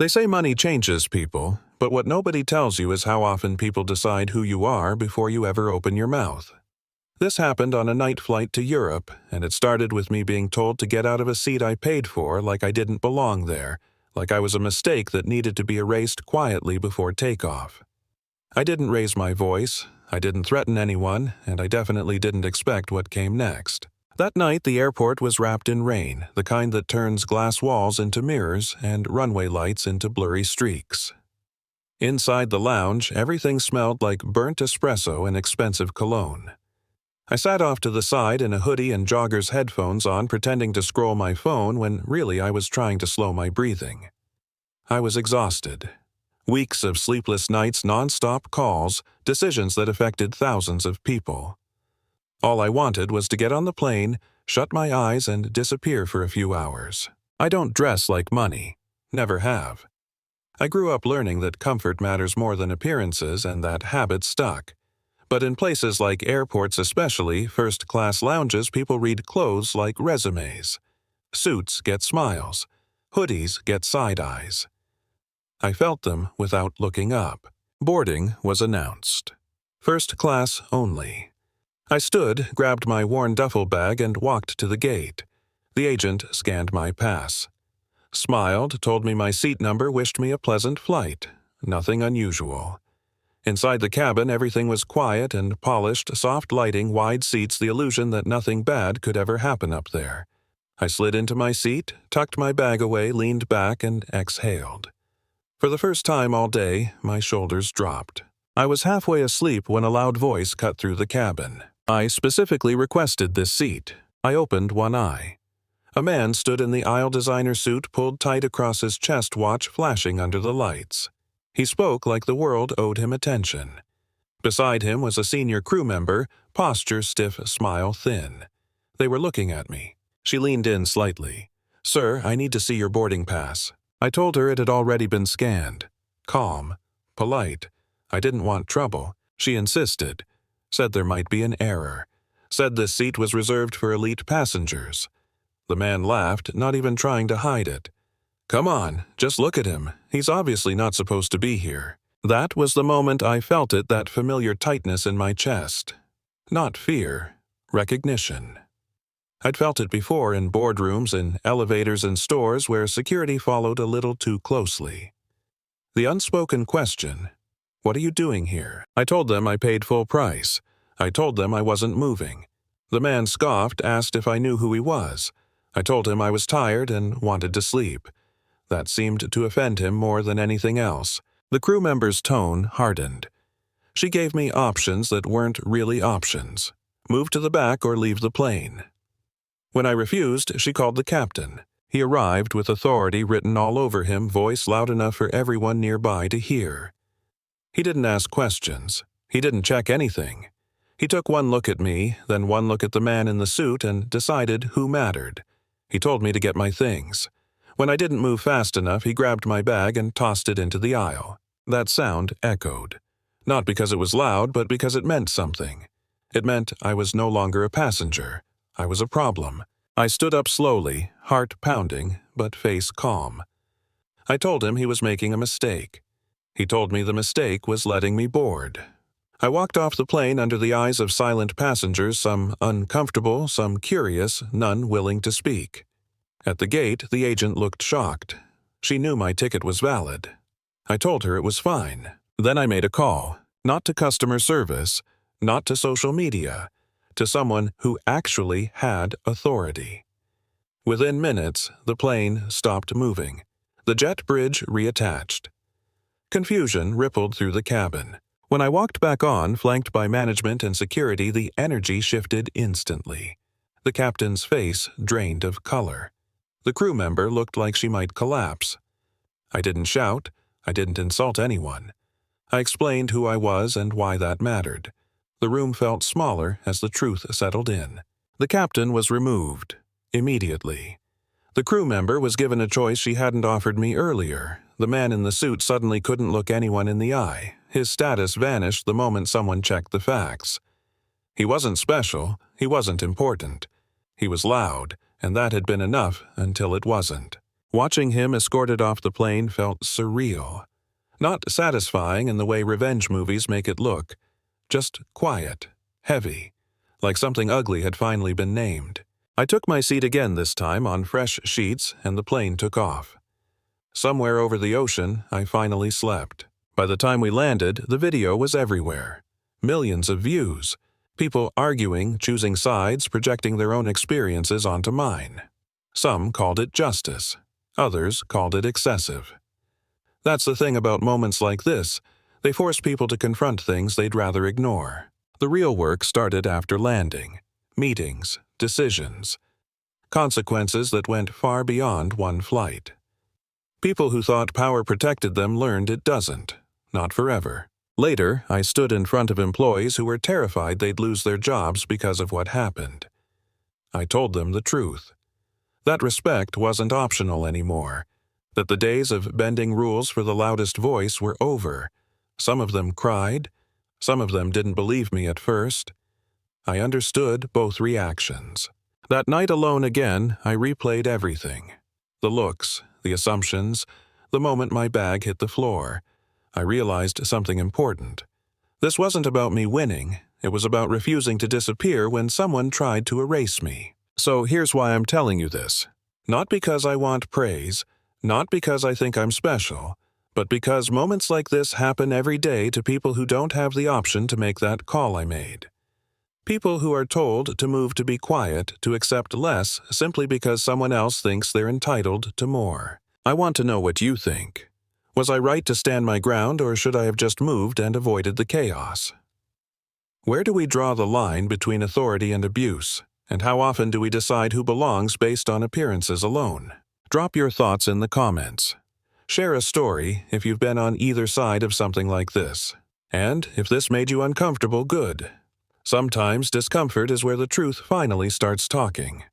They say money changes people, but what nobody tells you is how often people decide who you are before you ever open your mouth. This happened on a night flight to Europe, and it started with me being told to get out of a seat I paid for like I didn't belong there, like I was a mistake that needed to be erased quietly before takeoff. I didn't raise my voice, I didn't threaten anyone, and I definitely didn't expect what came next. That night, the airport was wrapped in rain, the kind that turns glass walls into mirrors and runway lights into blurry streaks. Inside the lounge, everything smelled like burnt espresso and expensive cologne. I sat off to the side in a hoodie and joggers headphones on, pretending to scroll my phone when really I was trying to slow my breathing. I was exhausted. Weeks of sleepless nights, non-stop calls, decisions that affected thousands of people. All I wanted was to get on the plane, shut my eyes, and disappear for a few hours. I don't dress like money. Never have. I grew up learning that comfort matters more than appearances and that habit stuck. But in places like airports, especially first-class lounges, people read clothes like resumes. Suits get smiles. Hoodies get side eyes. I felt them without looking up. Boarding was announced. First class only. I stood, grabbed my worn duffel bag, and walked to the gate. The agent scanned my pass. Smiled, told me my seat number, wished me a pleasant flight. Nothing unusual. Inside the cabin, everything was quiet and polished, soft lighting, wide seats, the illusion that nothing bad could ever happen up there. I slid into my seat, tucked my bag away, leaned back, and exhaled. For the first time all day, my shoulders dropped. I was halfway asleep when a loud voice cut through the cabin. I specifically requested this seat. I opened one eye. A man stood in the aisle designer suit pulled tight across his chest watch flashing under the lights. He spoke like the world owed him attention. Beside him was a senior crew member, posture stiff, smile thin. They were looking at me. She leaned in slightly. "Sir, I need to see your boarding pass." I told her it had already been scanned. Calm. Polite. I didn't want trouble. She insisted. Said there might be an error. Said this seat was reserved for elite passengers. The man laughed, not even trying to hide it. "Come on, just look at him. He's obviously not supposed to be here." That was the moment I felt it, that familiar tightness in my chest. Not fear. Recognition. I'd felt it before in boardrooms, in elevators and stores where security followed a little too closely. The unspoken question, "What are you doing here?" I told them I paid full price. I told them I wasn't moving. The man scoffed, asked if I knew who he was. I told him I was tired and wanted to sleep. That seemed to offend him more than anything else. The crew member's tone hardened. She gave me options that weren't really options. Move to the back or leave the plane. When I refused, she called the captain. He arrived with authority written all over him, voice loud enough for everyone nearby to hear. He didn't ask questions. He didn't check anything. He took one look at me, then one look at the man in the suit, and decided who mattered. He told me to get my things. When I didn't move fast enough, he grabbed my bag and tossed it into the aisle. That sound echoed. Not because it was loud, but because it meant something. It meant I was no longer a passenger. I was a problem. I stood up slowly, heart pounding, but face calm. I told him he was making a mistake. He told me the mistake was letting me board. I walked off the plane under the eyes of silent passengers, some uncomfortable, some curious, none willing to speak. At the gate, the agent looked shocked. She knew my ticket was valid. I told her it was fine. Then I made a call, not to customer service, not to social media, to someone who actually had authority. Within minutes, the plane stopped moving. The jet bridge reattached. Confusion rippled through the cabin. When I walked back on, flanked by management and security, the energy shifted instantly. The captain's face drained of color. The crew member looked like she might collapse. I didn't shout. I didn't insult anyone. I explained who I was and why that mattered. The room felt smaller as the truth settled in. The captain was removed. Immediately. The crew member was given a choice she hadn't offered me earlier. The man in the suit suddenly couldn't look anyone in the eye. His status vanished the moment someone checked the facts. He wasn't special. He wasn't important. He was loud, and that had been enough until it wasn't. Watching him escorted off the plane felt surreal. Not satisfying in the way revenge movies make it look, just quiet, heavy, like something ugly had finally been named. I took my seat again this time on fresh sheets and the plane took off. Somewhere over the ocean, I finally slept. By the time we landed, the video was everywhere. Millions of views. People arguing, choosing sides, projecting their own experiences onto mine. Some called it justice. Others called it excessive. That's the thing about moments like this. They force people to confront things they'd rather ignore. The real work started after landing. Meetings, decisions, consequences that went far beyond one flight. People who thought power protected them learned it doesn't. Not forever. Later, I stood in front of employees who were terrified they'd lose their jobs because of what happened. I told them the truth. That respect wasn't optional anymore. That the days of bending rules for the loudest voice were over. Some of them cried. Some of them didn't believe me at first. I understood both reactions. That night alone again, I replayed everything. The looks, the assumptions, the moment my bag hit the floor. I realized something important. This wasn't about me winning. It was about refusing to disappear when someone tried to erase me. So here's why I'm telling you this. Not because I want praise, not because I think I'm special, but because moments like this happen every day to people who don't have the option to make that call I made. People who are told to move to be quiet, to accept less, simply because someone else thinks they're entitled to more. I want to know what you think. Was I right to stand my ground, or should I have just moved and avoided the chaos? Where do we draw the line between authority and abuse? And how often do we decide who belongs based on appearances alone? Drop your thoughts in the comments. Share a story if you've been on either side of something like this. And if this made you uncomfortable, good. Sometimes discomfort is where the truth finally starts talking.